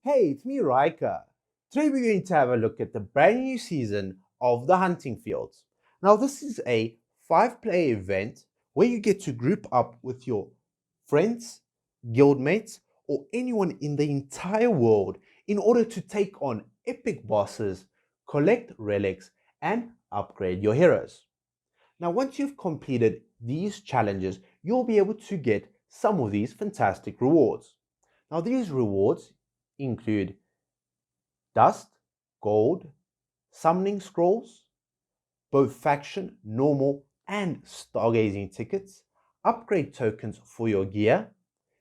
Hey, it's me, Riker. Today we're going to have a look at the brand new season of the Hunting Fields. Now, this is a 5-player event where you get to group up with your friends, guildmates, or anyone in the entire world in order to take on epic bosses, collect relics, and upgrade your heroes. Now, once you've completed these challenges, you'll be able to get some of these fantastic rewards. Now, these rewards include dust, gold, summoning scrolls, both faction, normal, and stargazing tickets, upgrade tokens for your gear,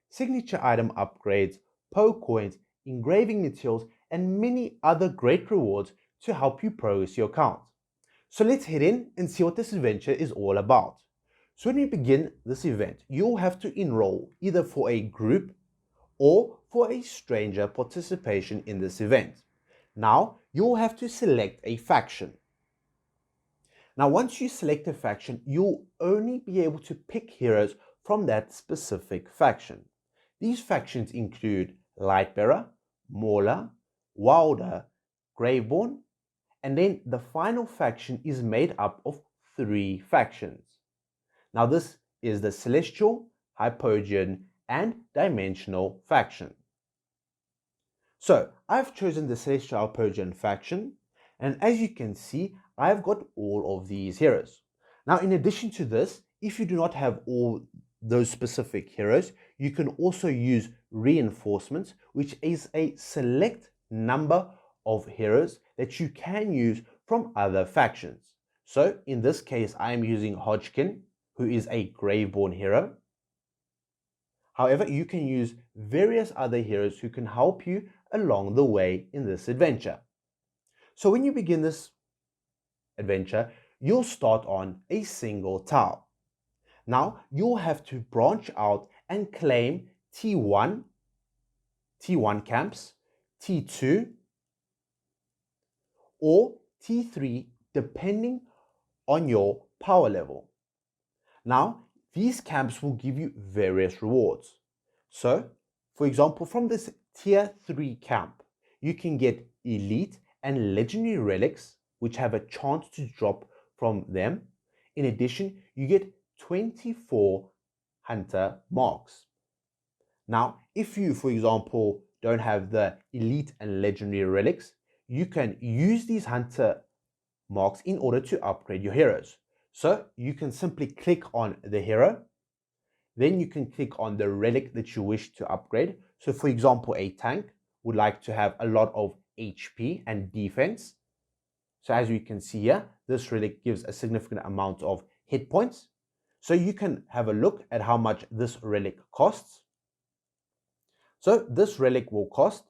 signature item upgrades, poe coins, engraving materials, and many other great rewards to help you progress your account. So let's head in and see what this adventure is all about. So when we begin this event, you'll have to enroll either for a group or for a stranger participation in this event. Now, you'll have to select a faction. Now, once you select a faction, you'll only be able to pick heroes from that specific faction. These factions include Lightbearer, Mauler, Wilder, Graveborn, and then the final faction is made up of 3 factions. Now, this is the Celestial, Hypogean, and Dimensional faction. So I've chosen the Celestial Hypogean faction, and as you can see, I've got all of these heroes. Now, in addition to this, if you do not have all those specific heroes, you can also use reinforcements, which is a select number of heroes that you can use from other factions. So in this case, I am using Hodgkin, who is a Graveborn hero. However, you can use various other heroes who can help you along the way in this adventure. So when you begin this adventure, you'll start on a single tile. Now, you'll have to branch out and claim T1 camps, T2, or T3 depending on your power level. Now, these camps will give you various rewards. So, for example, from this tier 3 camp, you can get elite and legendary relics, which have a chance to drop from them. In addition, you get 24 hunter marks. Now, if you, for example, don't have the elite and legendary relics, you can use these hunter marks in order to upgrade your heroes. So you can simply click on the hero, then you can click on the relic that you wish to upgrade. So for example, a tank would like to have a lot of HP and defense. So as you can see here, this relic gives a significant amount of hit points. So you can have a look at how much this relic costs. So this relic will cost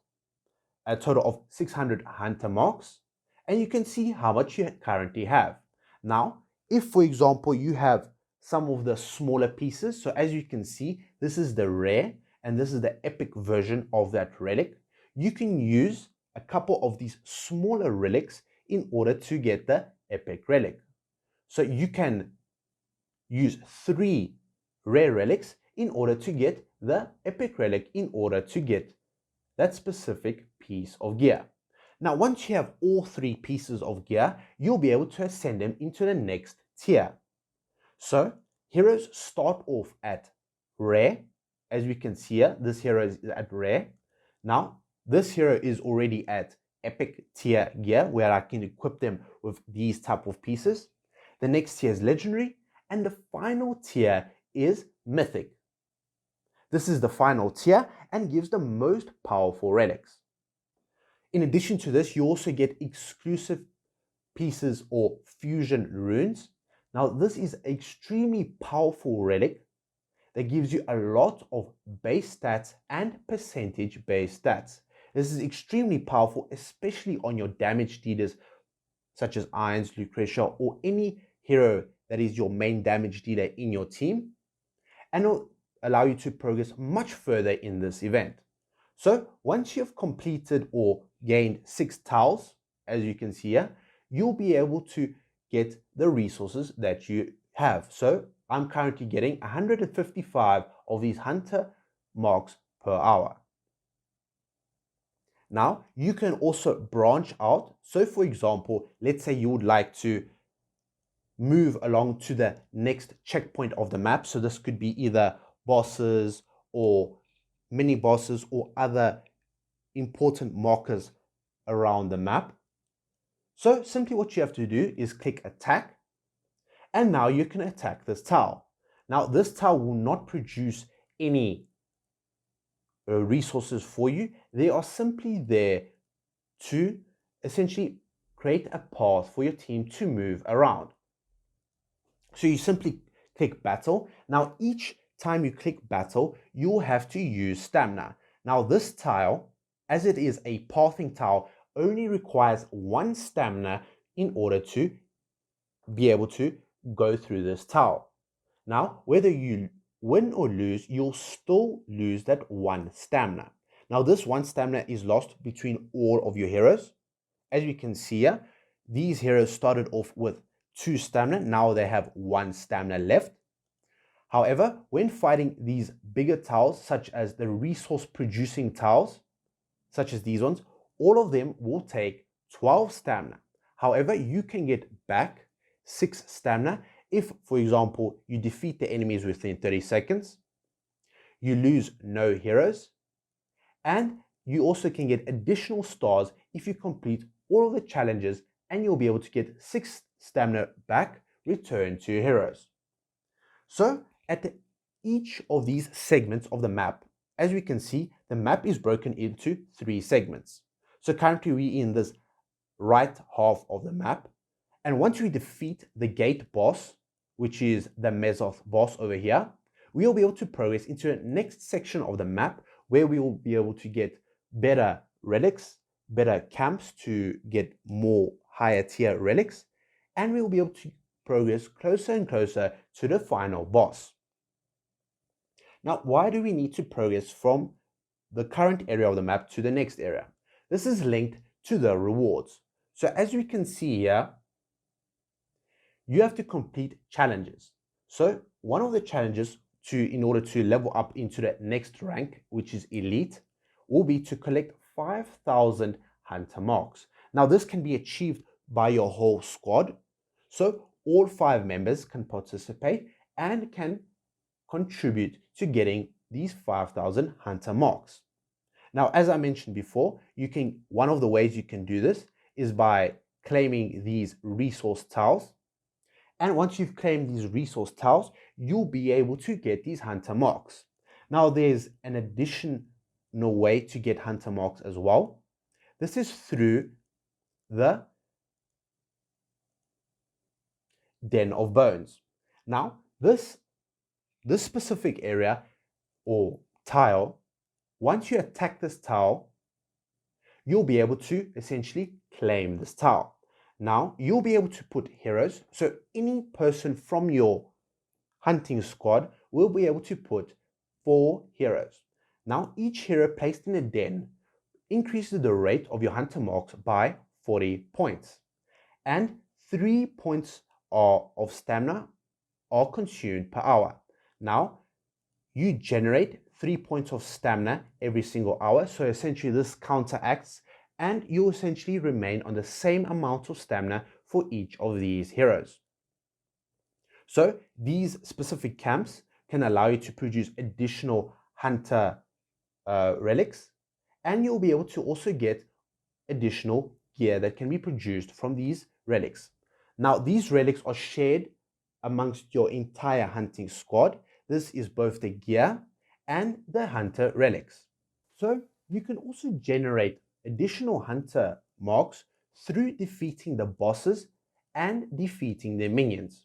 a total of 600 hunter marks, and you can see how much you currently have. Now, if for example you have some of the smaller pieces, so as you can see, this is the rare and this is the epic version of that relic, you can use a couple of these smaller relics in order to get the epic relic. So you can use 3 rare relics in order to get the epic relic in order to get that specific piece of gear. Now, once you have all 3 pieces of gear, you'll be able to ascend them into the next tier. So, heroes start off at rare. As we can see here, this hero is at rare. Now, this hero is already at epic tier gear, where I can equip them with these type of pieces. The next tier is legendary, and the final tier is mythic. This is the final tier and gives the most powerful relics. In addition to this, you also get exclusive pieces or fusion runes. Now, this is an extremely powerful relic that gives you a lot of base stats and percentage based stats. This is extremely powerful, especially on your damage dealers such as Irons, Lucretia, or any hero that is your main damage dealer in your team, and will allow you to progress much further in this event. So once you've completed or gained 6 tiles, as you can see here, you'll be able to get the resources that you have. So I'm currently getting 155 of these hunter marks per hour. Now, you can also branch out. So for example, let's say you would like to move along to the next checkpoint of the map. So this could be either bosses or mini bosses or other important markers around the map. So simply what you have to do is click attack, and now you can attack this tile. Now this tile will not produce any resources for you. They are simply there to essentially create a path for your team to move around. So you simply click battle. Now each time you click battle, you'll have to use stamina. Now this tile, as it is a pathing tile, only requires 1 stamina in order to be able to go through this tile. Now, whether you win or lose, you'll still lose that 1 stamina. Now, this 1 stamina is lost between all of your heroes. As you can see here, these heroes started off with 2 stamina. Now they have 1 stamina left. However, when fighting these bigger tiles, such as the resource producing tiles, such as these ones, all of them will take 12 stamina. However, you can get back 6 stamina if, for example, you defeat the enemies within 30 seconds, you lose no heroes, and you also can get additional stars if you complete all of the challenges, and you'll be able to get 6 stamina back returned to your heroes. So at each of these segments of the map, as we can see, the map is broken into 3 segments. So currently we're in this right half of the map, and once we defeat the gate boss, which is the Mezoth boss over here, we will be able to progress into the next section of the map where we will be able to get better relics, better camps to get more higher tier relics, and we will be able to progress closer and closer to the final boss. Now, why do we need to progress from the current area of the map to the next area? This is linked to the rewards. So as we can see here, you have to complete challenges. So one of the challenges in order to level up into the next rank, which is elite, will be to collect 5,000 hunter marks. Now this can be achieved by your whole squad. So all 5 members can participate and can contribute to getting these 5,000 hunter marks. Now, as I mentioned before, one of the ways you can do this is by claiming these resource tiles. And once you've claimed these resource tiles, you'll be able to get these hunter marks. Now, there's an additional way to get hunter marks as well. This is through the Den of Bones. Now, this specific area or tile, once you attack this tile, you'll be able to essentially claim this tile. Now, you'll be able to put heroes. So any person from your hunting squad will be able to put 4 heroes. Now, each hero placed in a den increases the rate of your hunter marks by 40 points. And 3 points of stamina are consumed per hour. Now, you generate 3 points of stamina every single hour. So essentially this counteracts, and you essentially remain on the same amount of stamina for each of these heroes. So these specific camps can allow you to produce additional hunter relics, and you'll be able to also get additional gear that can be produced from these relics. Now, these relics are shared amongst your entire hunting squad. This is both the gear and the hunter relics. So you can also generate additional hunter marks through defeating the bosses and defeating their minions.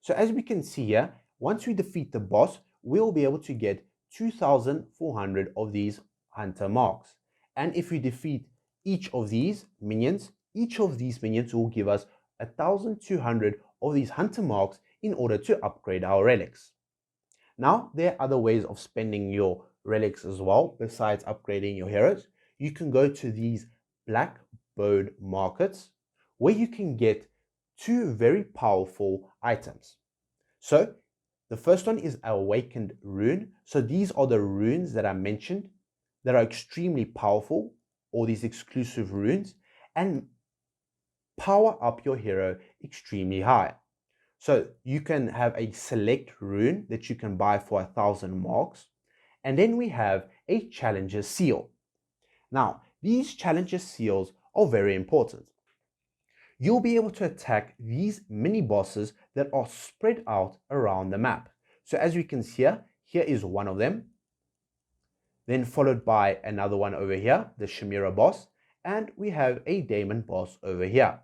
So as we can see here, once we defeat the boss, we'll be able to get 2,400 of these hunter marks. And if we defeat each of these minions will give us 1,200 of these hunter marks in order to upgrade our relics. Now, there are other ways of spending your relics as well, besides upgrading your heroes. You can go to these black bowed markets where you can get 2 very powerful items. So the first one is Awakened Rune. So these are the runes that I mentioned that are extremely powerful. all these exclusive runes and power up your hero extremely high. So you can have a select rune that you can buy for 1,000 marks. And then we have a challenger seal. Now, these challenger seals are very important. You'll be able to attack these mini bosses that are spread out around the map. So as you can see here is one of them. Then followed by another one over here, the Chimera boss. And we have a Daemon boss over here.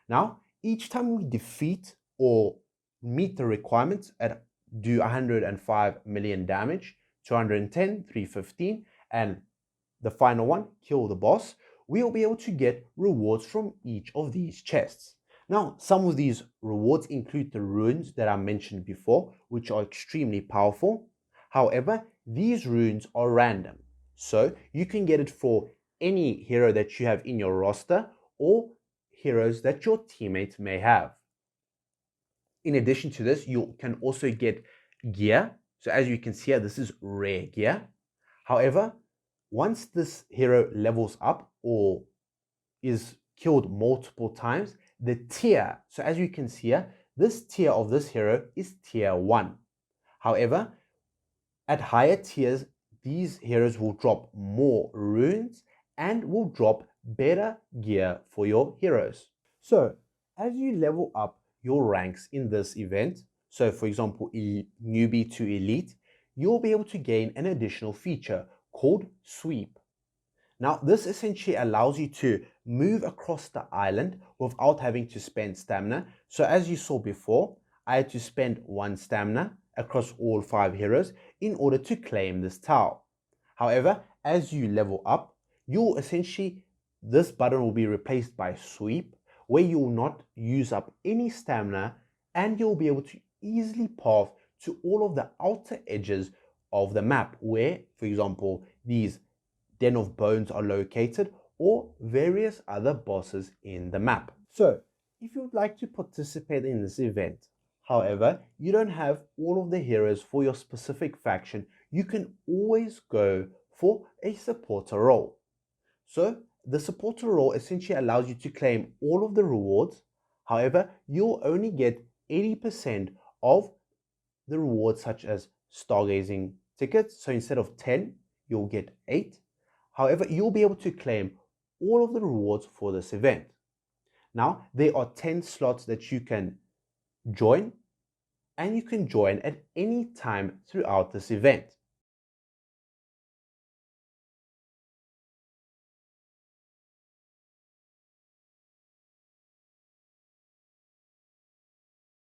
Now, each time we defeat or meet the requirements at do 105 million damage, 210, 315, and the final one, kill the boss, we'll be able to get rewards from each of these chests. Now, some of these rewards include the runes that I mentioned before, which are extremely powerful. However, these runes are random, so you can get it for any hero that you have in your roster or heroes that your teammates may have. In addition to this, you can also get gear. So as you can see here, this is rare gear. However, once this hero levels up or is killed multiple times, the tier, so as you can see here, this tier of this hero is tier 1. However, at higher tiers, these heroes will drop more runes and will drop better gear for your heroes. So as you level up your ranks in this event, so for example, newbie to elite, you'll be able to gain an additional feature called sweep. Now, this essentially allows you to move across the island without having to spend stamina. So as you saw before, I had to spend 1 stamina across all 5 heroes in order to claim this tile. However, as you level up, this button will be replaced by sweep, where you will not use up any stamina and you'll be able to easily path to all of the outer edges of the map where, for example, these Den of Bones are located or various other bosses in the map. So, if you would like to participate in this event, however, you don't have all of the heroes for your specific faction, you can always go for a supporter role. So, the supporter role essentially allows you to claim all of the rewards. However, you'll only get 80% of the rewards, such as stargazing tickets. So instead of 10, you'll get 8. However, you'll be able to claim all of the rewards for this event. Now, there are 10 slots that you can join, and you can join at any time throughout this event.